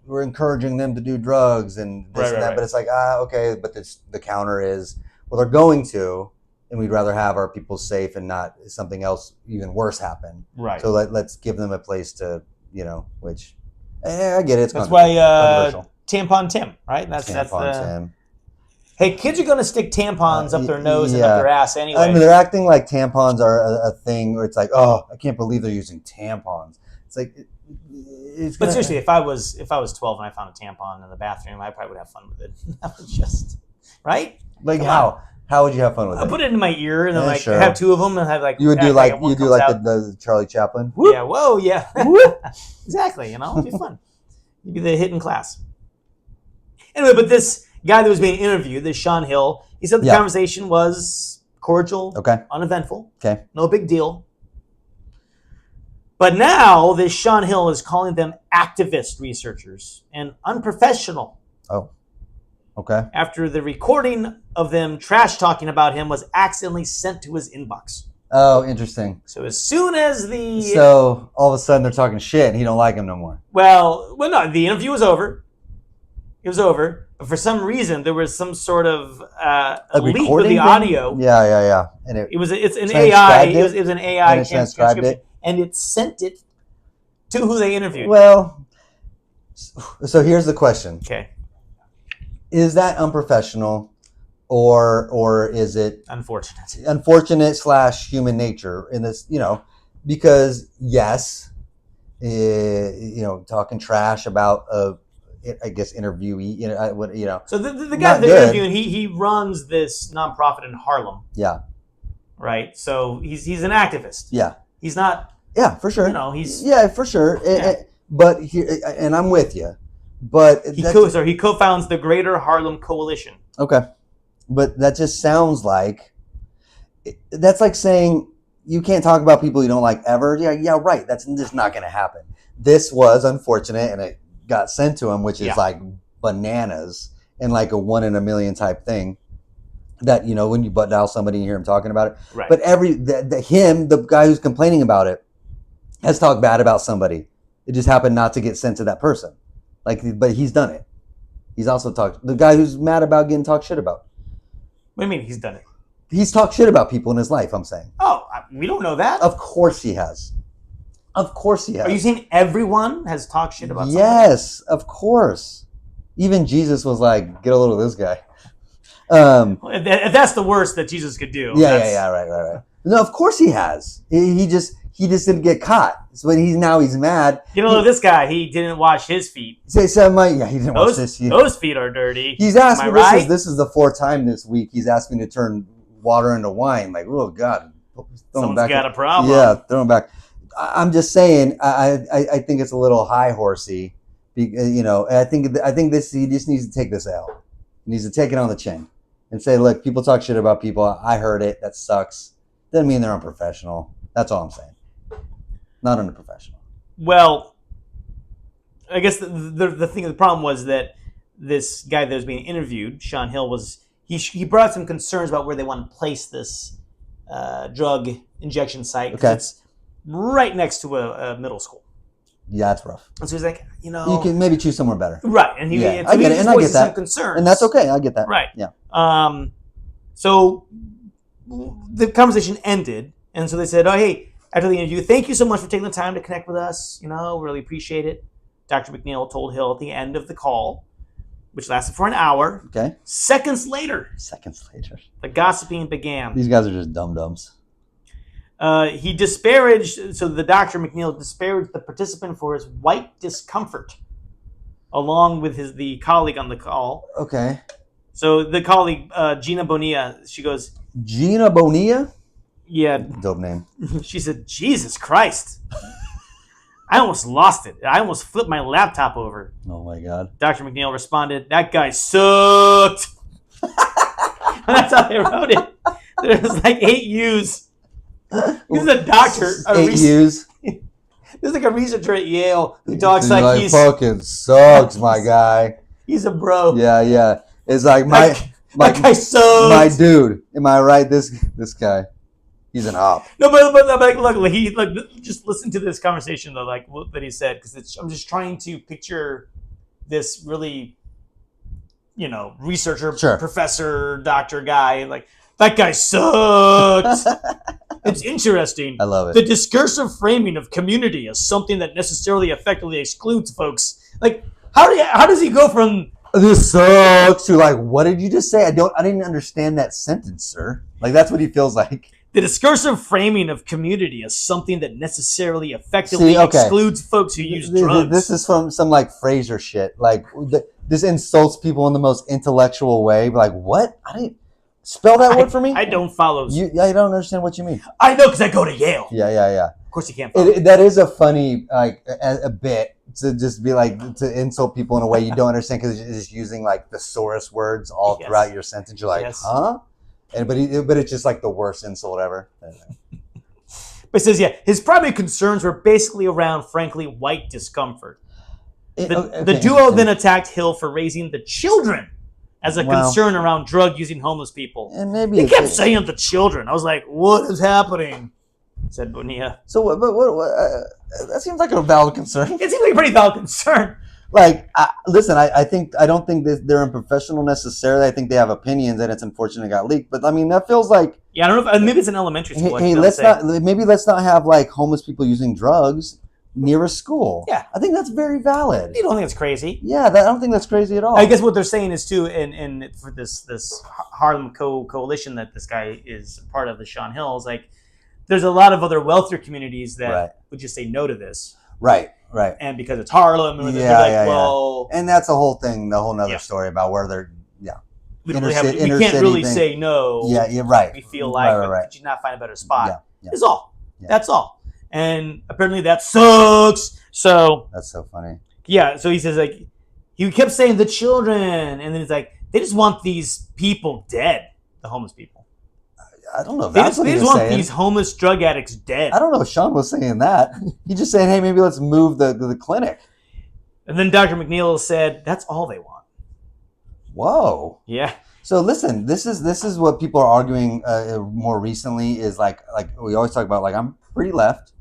we're encouraging them to do drugs and this and that, Right. but it's like, okay, but the counter is, well, they're going to, and we'd rather have our people safe and not something else even worse happen. Right. So let's give them a place to, which I get it. It's That's why controversial. Tampon Tim, right? That's Tampon the. Tim. Hey, kids are going to stick tampons up their nose and yeah. up their ass anyway. I mean, they're acting like tampons are a thing where it's like, oh, I can't believe they're using tampons. It's like, it's But gonna- seriously, if I was 12 and I found a tampon in the bathroom, I probably would have fun with it. That was just right. like come how would you have fun with I it? put it in my ear and then Yeah, like sure. have two of them and have like You would do act like one you do comes like out. the Charlie Chaplin. Yeah. Whoa. Yeah. Whoop. Exactly. It'd be fun. You'd be the hit in class. Anyway, but this guy that was being interviewed, this Sean Hill, he said the Yeah. conversation was cordial, Okay. uneventful, Okay. no big deal. But now this Sean Hill is calling them activist researchers and unprofessional Oh. Okay. after the recording of them trash talking about him was accidentally sent to his inbox. Oh, interesting. So as soon as the So all of a sudden they're talking shit and he don't like him no more. well, no, the interview was over. It was over, but for some reason there was some sort of a leak with recording the thing? audio. Yeah. And It's an Transcribed AI. it? It was an AI And it transcribed transcription, it? and it sent it to who they interviewed. Well, so here's the question: Okay, is that unprofessional, or is it unfortunate. unfortunate / human nature in this? Because yes, talking trash about I guess interviewee. So the guy Not they're good. interviewing, he runs this nonprofit in Harlem, Yeah, right? So he's an activist. yeah, He's not, yeah, for sure. he's Yeah, for sure. Yeah. But here, and I'm with you. But he that's- he co-founds the Greater Harlem Coalition. Okay. But that just sounds like that's like saying you can't talk about people you don't like ever. Yeah, right. That's just not going to happen. This was unfortunate and it got sent to him, which is Yeah. like bananas and like a 1 in a million type thing. That, you know, when you butt dial somebody and you hear him talking about it. Right. But the guy who's complaining about it, has talked bad about somebody. It just happened not to get sent to that person. But he's done it. He's also the guy who's mad about getting talked shit about. What do you mean he's done it? He's talked shit about people in his life, I'm saying. Oh, we don't know that. Of course he has. Of course he has. Are you saying everyone has talked shit about somebody? Yes, of course. Even Jesus was like, get a load of this guy. If that's the worst that Jesus could do. Yeah, right. No, of course he has. He just didn't get caught. So he's mad. You know, this guy, he didn't wash his feet. He didn't wash his feet. Those feet are dirty. He's asked me, right? this is the 4th time this week he's asked me to turn water into wine. Like, oh God. Someone's got a problem. Yeah, throw him back. I'm just saying, I think it's a little high horsey. You know, I think this, he just needs to take this out. He needs to take it on the chin and say, look, people talk shit about people. I heard it. That sucks. Doesn't mean they're unprofessional. That's all I'm saying. Not unprofessional. Well, I guess the problem was that this guy that was being interviewed, Sean Hill, he brought some concerns about where they want to place this drug injection site. Okay. It's right next to a middle school. Yeah, that's rough. And so he's like, you can maybe choose somewhere better. Right. And I get it, and I get that. Some concerns. And that's okay. I get that. Right. Yeah. So the conversation ended, and so they said, oh, hey, after the interview, thank you so much for taking the time to connect with us. You know, really appreciate it. Dr. McNeil told Hill at the end of the call, which lasted for an hour. Okay. Seconds later, the gossiping began. These guys are just dum-dums. He disparaged, so the Dr. McNeil disparaged the participant for his white discomfort, along with the colleague on the call. Okay. So the colleague, Gina Bonilla, she goes... Gina Bonilla? Yeah. Dope name. She said, Jesus Christ. I almost lost it. I almost flipped my laptop over. Oh, my God. Dr. McNeil responded, that guy sucked. That's how they wrote it. There's like 8 U's. He's a doctor. 8 U's. There's like a researcher at Yale who talks like he's... fucking sucks, my guy. He's a bro. Yeah. It's like that guy sucks. My dude. Am I right? This guy. He's an op. No, but look, just listen to this conversation though, like what that he said, because I'm just trying to picture this really, researcher, professor, doctor guy, like that guy sucks. It's interesting. I love it. The discursive framing of community as something that necessarily effectively excludes folks. Like, how does he go from this sucks to like, what did you just say? I didn't understand that sentence, sir. Like that's what he feels like. The discursive framing of community as something that necessarily effectively excludes folks who use drugs. This is from some like Frasier shit. Like this insults people in the most intellectual way. Like what? I didn't spell that word for me. I don't follow. I don't understand what you mean. I know because I go to Yale. Yeah. Of course you can't follow. That is a funny like a bit to just be like to insult people in a way you don't understand because you're just using like thesaurus words all throughout your sentence. You're like, huh? But it's just like the worst insult ever. But it says, his primary concerns were basically around, frankly, white discomfort. The duo then attacked Hill for raising the children as a concern around drug-using homeless people. And maybe he kept saying the children. I was like, what is happening? Said Bonilla. So what that seems like a valid concern. It seems like a pretty valid concern. Like, listen, I don't think that they're unprofessional necessarily. I think they have opinions, and it's unfortunate it got leaked. But I mean, that feels like I don't know. Maybe it's an elementary school. Hey, let's not have like homeless people using drugs near a school. Yeah, I think that's very valid. You don't think it's crazy? Yeah, I don't think that's crazy at all. I guess what they're saying is too, and for this Harlem coalition that this guy is part of, the Sean Hill, is like there's a lot of other wealthier communities that would just say no to this. Right. And because it's Harlem, and well, and that's a whole thing, the whole nother story about where they're, we can't really say no. Yeah, you're right. We feel like, could you not find a better spot? Yeah. Is all. Yeah. That's all. And apparently that sucks. So that's so funny. Yeah. So he says like, he kept saying the children, and then he's like, they just want these people dead, the homeless people. I don't know if that's what he was saying. They just want these homeless drug addicts dead. I don't know if Sean was saying that. He's just saying, hey, maybe let's move the clinic. And then Dr. McNeil said, that's all they want. Whoa. Yeah. So listen, this is what people are arguing more recently is like we always talk about, like, I'm pretty left,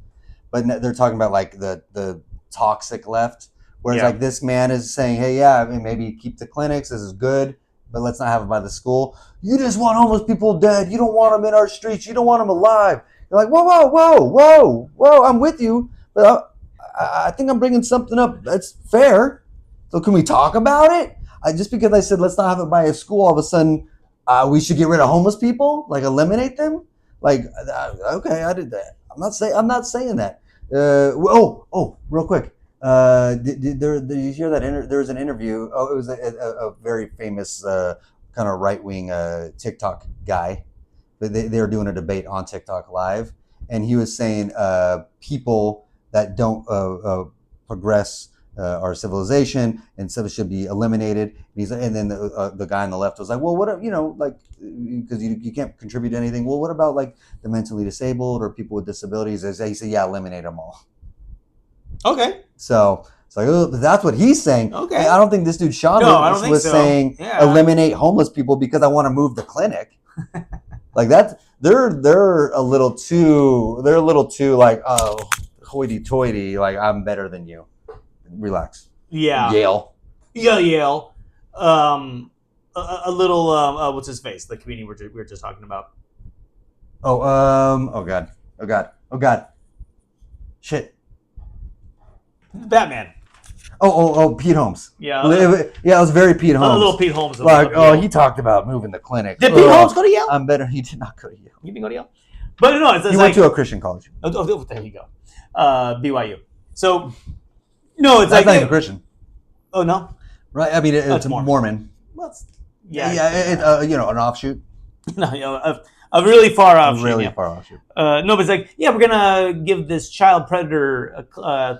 but they're talking about like the toxic left, whereas Yeah. like this man is saying, hey, yeah, I mean, maybe keep the clinics, this is good, but let's not have it by the school. You just want homeless people dead. You don't want them in our streets. You don't want them alive. You're like, whoa, I'm with you, but I think I'm bringing something up that's fair. So can we talk about it? Just because I said let's not have it by a school, all of a sudden we should get rid of homeless people, like eliminate them. Like, okay, I did that. I'm not saying that. Real quick. Did you hear that? There was an interview. Oh, it was a very famous kind of right wing TikTok guy. They were doing a debate on TikTok Live, and he was saying people that don't progress our civilization and stuff should be eliminated. And then the guy on the left was like, well, what, like, because you can't contribute to anything. Well, what about like the mentally disabled or people with disabilities? He said, yeah, eliminate them all. Okay. So it's like, oh, that's what he's saying. Okay. I don't think this dude Sean was saying eliminate homeless people because I want to move the clinic. Like that, they're a little too like, oh, hoity-toity, like I'm better than you. Relax. Yeah. Yale. Yeah, Yale. A little. What's his face? The comedian we were just talking about. Oh God. Shit. Batman. Oh, Pete Holmes. Yeah. It was very Pete Holmes. A little Pete Holmes. Like, he talked about moving the clinic. Did Pete Holmes go to Yale? I'm better. He did not go to Yale. He didn't go to Yale. But no, it's he went to a Christian college. Oh, there you go. BYU. So, no, it's That's like not even Christian. Oh no. Right. I mean, it's Mormon. Well, an offshoot. No, a really far offshoot. Really far offshoot. No, but it's like, yeah, we're gonna give this child predator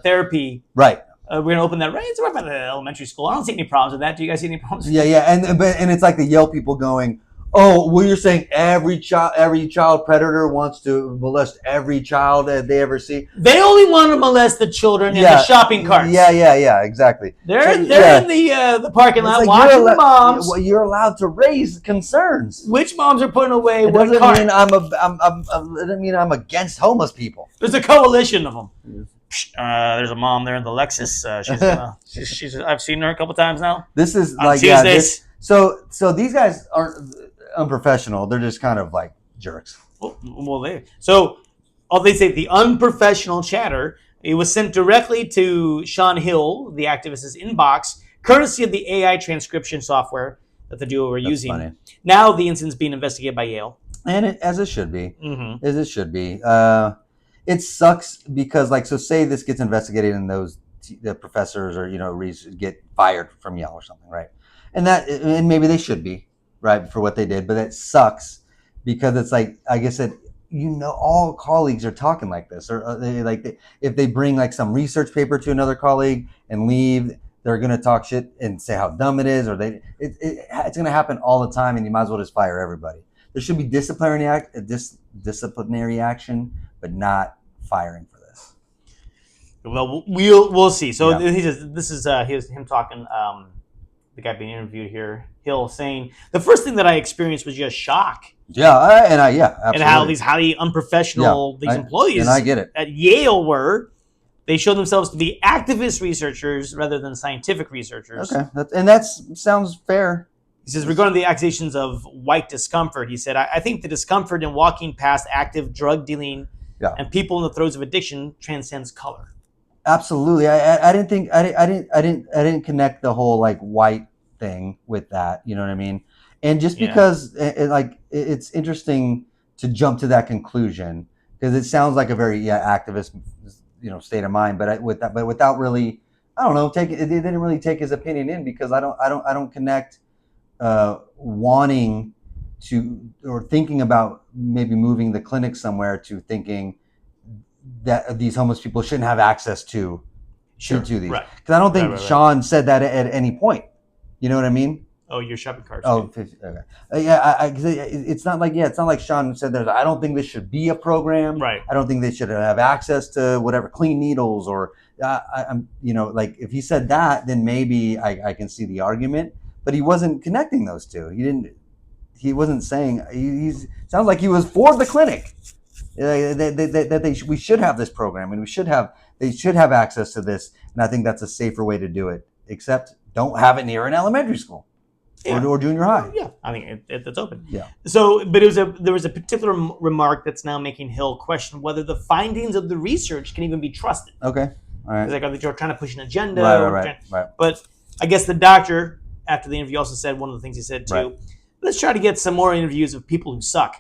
therapy. Right. We're gonna open that right by the elementary school. I don't see any problems with that. Do you guys see any problems? Yeah, and it's like the Yale people going, oh, well, you're saying every child predator wants to molest every child that they ever see. They only want to molest the children in the shopping carts. Yeah, exactly. They're in the parking lot watching the moms. You're allowed to raise concerns. Which moms are putting away it what doesn't cart? mean it doesn't mean I'm against homeless people. There's a coalition of them. There's a mom there in the Lexus. She's I've seen her a couple times now. This is on Tuesdays. So these guys aren't unprofessional. They're just kind of like jerks. They say the unprofessional chatter. It was sent directly to Sean Hill, the activist's inbox, courtesy of the AI transcription software that the duo were using. Funny. Now the incident's being investigated by Yale, and as it should be. Mm-hmm. As it should be. It sucks because, like, so say this gets investigated and the professors or get fired from Yale or something, right? And maybe they should be, right, for what they did, but it sucks because it's like, I guess all colleagues are talking like this, or if they bring like some research paper to another colleague and leave, they're gonna talk shit and say how dumb it is, or it's gonna happen all the time, and you might as well just fire everybody. There should be disciplinary action, but not firing for this. Well, we'll see. So Yeah. he says this is him talking. The guy being interviewed here, Hill, saying the first thing that I experienced was just shock. Yeah, absolutely. And how these highly unprofessional employees and I get it. at Yale were. They showed themselves to be activist researchers rather than scientific researchers. Okay, that sounds fair. He says, regarding the accusations of white discomfort, he said, I think the discomfort in walking past active drug dealing and people in the throes of addiction transcends color. Absolutely. I didn't connect the whole like white thing with that. You know what I mean? And just because it's interesting to jump to that conclusion because it sounds like a very activist, state of mind. But without really, I don't know, they didn't really take his opinion in because I don't connect wanting to or thinking about maybe moving the clinic somewhere to thinking that these homeless people shouldn't have access to these. Because I don't think Sean said that at any point. You know what I mean? Oh, your shopping cart. Oh, okay. It's not like Sean said that. I don't think this should be a program. Right. I don't think they should have access to whatever clean needles or, if he said that, then maybe I can see the argument. but he wasn't connecting those two. He wasn't saying. He's sounds like he was for the clinic. We should have this program, and they should have access to this. And I think that's a safer way to do it. Except don't have it near an elementary school or junior high. Yeah, I mean it's open. Yeah. So, but there was a particular remark that's now making Hill question whether the findings of the research can even be trusted. Okay. All right. It's like, are they trying to push an agenda? Right. But I guess the doctor, after the interview, also said one of the things he said too. Right. Let's try to get some more interviews of people who suck.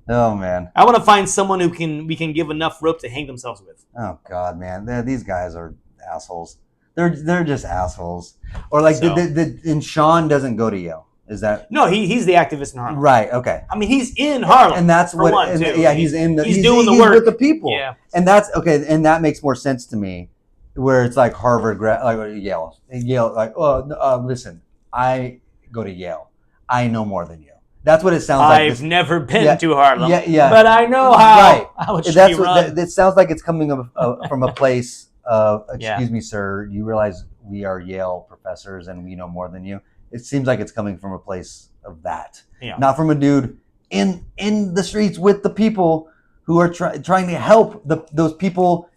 Oh man. I want to find someone we can give enough rope to hang themselves with. Oh god, man. These guys are assholes. They're just assholes. Or like, and Sean doesn't go to Yale. Is that no? He's the activist in Harlem. right? Okay. I mean, he's in Harlem, and that's what. one, and, too. yeah, he's in the. He's doing the work with the people. Yeah. And that's okay. And that makes more sense to me, where it's like Harvard, like Yale. Like, oh, listen, I go to Yale. I know more than you. That's what it sounds like. I've never been to Harlem. Yeah. But I know how it should be run. It sounds like it's coming from a place of, excuse me, sir, you realize we are Yale professors and we know more than you. It seems like it's coming from a place of that. Yeah. Not from a dude in the streets with the people who are trying to help those people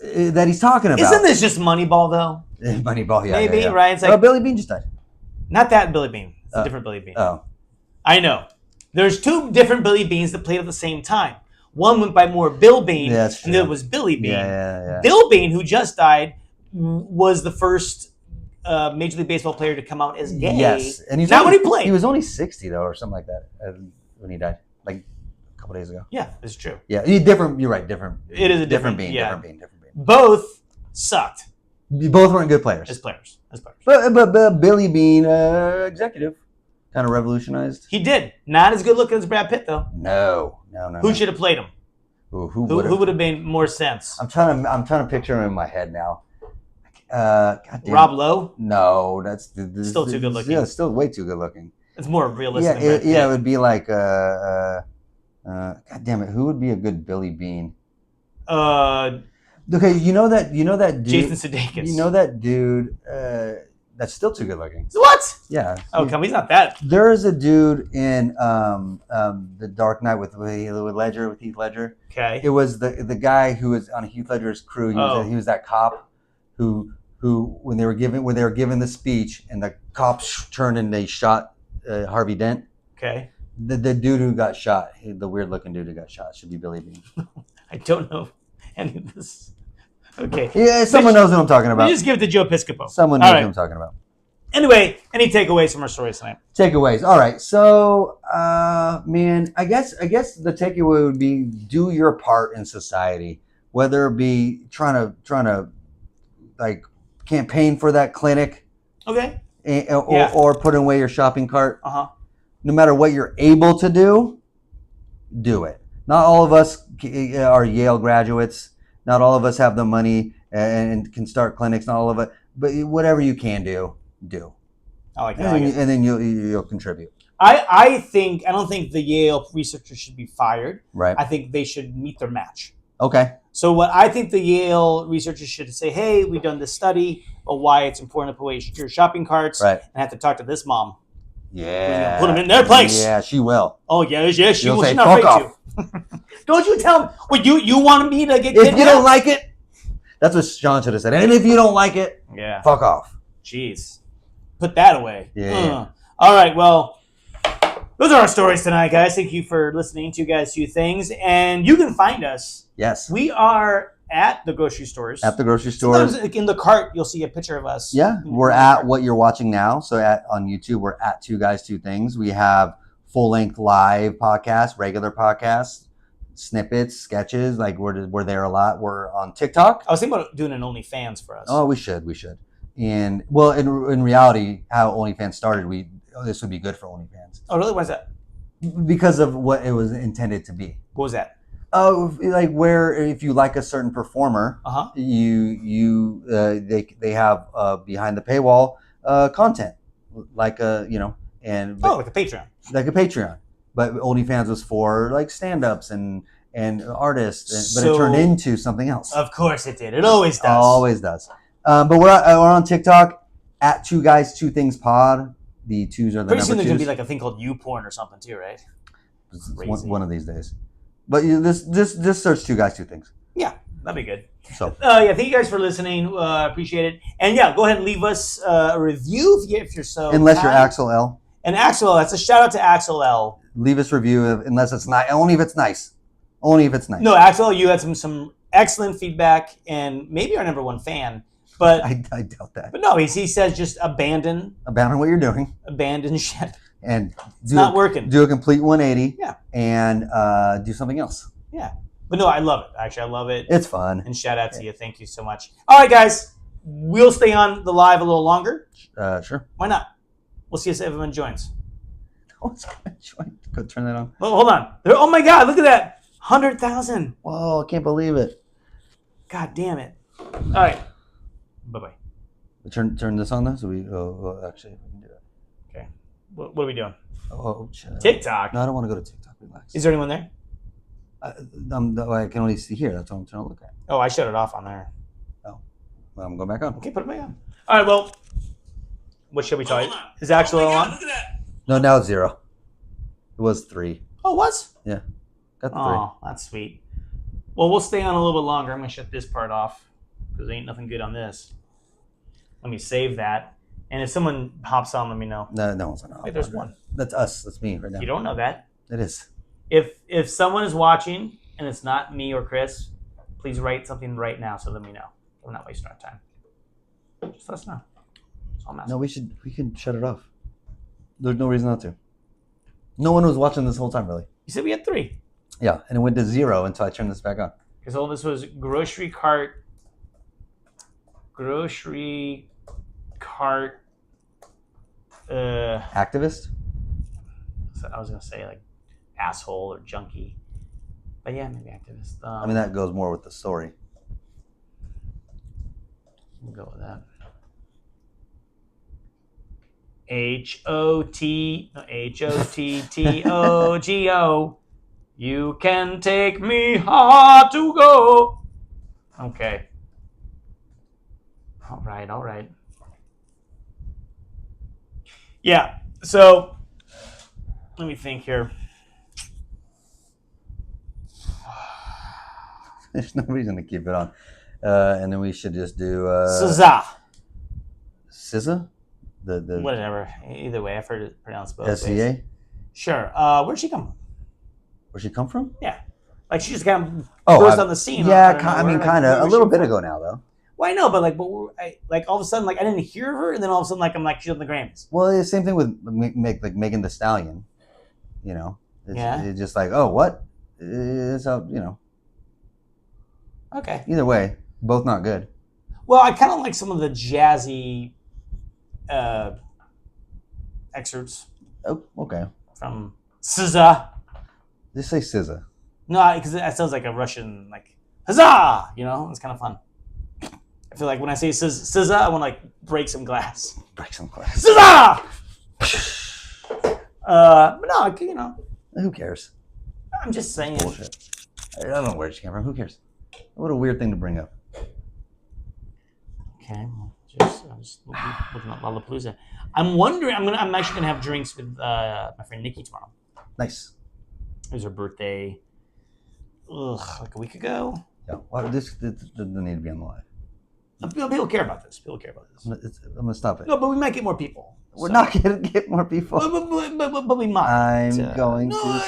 that he's talking about. Isn't this just Moneyball, though? Moneyball, yeah. Maybe, yeah. right? It's like, Billy Bean just died. Not that Billy Bean. It's a different Billy Bean. Oh. I know. There's two different Billy Beans that played at the same time. One went by more Bill Bean, and the other was Billy Bean. Yeah. Bill Bean, who just died, was the first Major League Baseball player to come out as gay. Yes. And he's not when he played. He was only 60, though, or something like that when he died, like a couple days ago. Yeah, it's true. Yeah, different. You're right, different. It is a different bean. Different bean. Both sucked. Both weren't good players. As players. But Billy Bean, executive, kind of revolutionized. He did. Not as good looking as Brad Pitt, though. No. Who should have played him? Who would have made more sense? I'm trying to picture him in my head now. Rob Lowe? No, that's still too good looking. Yeah, still way too good looking. It's more realistic. Yeah, it would be like God damn it, who would be a good Billy Bean? Okay, you know that dude, Jason Sudeikis. You know that dude that's still too good looking. What? Yeah. Oh, come on, he's not that. There is a dude in The Dark Knight with Heath Ledger. Okay. It was the guy who was on Heath Ledger's crew. He was that cop who when they were given the speech and the cops turned and they shot Harvey Dent. Okay. The dude who got shot, the weird looking dude who got shot, should be Billy Bean. I don't know any of this. Okay. Yeah, someone knows what I'm talking about. You just give it to Joe Piscopo. Someone knows what I'm talking about. Anyway, any takeaways from our stories tonight? Takeaways. All right. So, man, I guess the takeaway would be do your part in society, whether it be trying to like campaign for that clinic. Okay. Or putting away your shopping cart. Uh-huh. No matter what you're able to do it. Not all of us are Yale graduates. Not all of us have the money and can start clinics. Not all of it, but whatever you can do. I like that. And then you'll contribute. I don't think the Yale researchers should be fired. Right. I think they should meet their match. Okay. So what I think the Yale researchers should say, hey, we've done this study of why it's important to put away your shopping carts. Right. And have to talk to this mom. Yeah. Put them in their place. Yeah, she will. Oh, yeah, she will. Say, She's not afraid to. Don't you tell me. Well, you want me to get If you don't like it, that's what Sean should have said. And if you don't like it, fuck off. Jeez. Put that away. Yeah. All right, well, those are our stories tonight, guys. Thank you for listening to Guys Do Things. And you can find us. Yes. We are at the grocery stores. At the grocery stores. Sometimes in the cart, you'll see a picture of us. Yeah. We're at what you're watching now. So on YouTube, we're at Two Guys, Two Things. We have full-length live podcasts, regular podcasts, snippets, sketches. Like we're there a lot. We're on TikTok. I was thinking about doing an OnlyFans for us. Oh, we should. And well, in reality, how OnlyFans started, this would be good for OnlyFans. Oh, really? Why is that? Because of what it was intended to be. What was that? Oh, like where if you like a certain performer, they have behind the paywall content, like like a Patreon. Like a Patreon. But OnlyFans was for like stand-ups and artists, but it turned into something else. Of course it did. It always does. Always does. But we're on TikTok at Two Guys Two Things Pod. The twos are the Pretty number soon there's gonna be twos. like a thing called YouPorn or something too, right? It's crazy. one of these days. But you just search Two Guys Two Things. Yeah, that'd be good. So Yeah, thank you guys for listening. Appreciate it. And yeah, go ahead and leave us a review if you're so. unless you're kind. Axel L, And Axel, that's a shout out to Axel L. leave us review unless it's not only if it's nice. Only if it's nice. No, Axel, you had some excellent feedback, and maybe our number one fan. But I doubt that. no, he says just abandon Abandon what you're doing ship. and It's not working. do a complete 180. Yeah. And do something else. Yeah, but no, I love it. Actually, I love it. It's fun. And shout out to you. Thank you so much. All right, guys, we'll stay on the live a little longer. Sure. Why not? We'll see if everyone joins. Go turn that on. Oh, hold on. Oh my God! Look at that. 100,000. Whoa! I can't believe it. God damn it. All right. Bye-bye. Turn this on though, so we actually we can do that. Okay. What are we doing? Oh, TikTok. No, I don't want to go to TikTok. Relax. Is there anyone there? I can only see here. That's what I'm trying to look at. Oh, I shut it off on there. Well, I'm going back on. Okay, put it back on. All right, well, what should we tell you? Is Axel on? Look at that. No, now it's 0. It was 3. Oh, it was? Yeah, got the Oh, that's sweet. Well, we'll stay on a little bit longer. I'm going to shut this part off because there ain't nothing good on this. Let me save that. And if someone hops on, let me know. 3. No one's on. Wait, there's one. That's us. That's me right now. You don't know that. It is. If someone is watching and it's not me or Chris, please write something right now so let me know. We're not wasting our time. Just let us know. That's all I'm asking. No, we can shut it off. There's no reason not to. No one was watching this whole time, really. You said we had 3. Yeah, and it went to 0 until I turned this back on. Because all this was grocery cart. Activist? I was gonna say like asshole or junkie, but yeah, maybe activist. I mean, that goes more with the story. We'll go with that. HOTTOGO. You can take me hard to go. Okay. All right. Yeah. So let me think here. There's no reason to keep it on. And then we should just do SZA. SZA? The Whatever. Either way, I've heard it pronounced both ways. SCA? Sure. Where'd she come from? Where'd she come from? Yeah. Like she just kind of burst on the scene. Yeah, out of I nowhere. mean, Like, kind where of. A was little she bit from? ago now, though. Well, I know, but like all of a sudden, like I didn't hear her, and then all of a sudden, like I'm like she's on the Grammys. Well, it's the same thing with Megan Thee Stallion. You know? Yeah. It's just like, oh, what? It's Okay. either way, both not good. Well, I kind of like some of the jazzy excerpts Oh, okay. from SZA. Just say SZA. No, because that sounds like a Russian, like huzzah. You know, it's kind of fun. I feel like when I say SZA, I want to like break some glass. Break some glass. SZA. But no, you know, Who cares? I'm just saying. Bullshit. I don't know where she came from. Who cares? What a weird thing to bring up. Okay, well, just looking at Lollapalooza. I'm wondering. I'm actually gonna have drinks with my friend Nikki tomorrow. Nice. It was her birthday. Like a week ago. Yeah. Well, this doesn't need to be on the live. People care about this. I'm gonna stop it. No, but we might get more people. We're not gonna get more people. But we might. I'm going No, to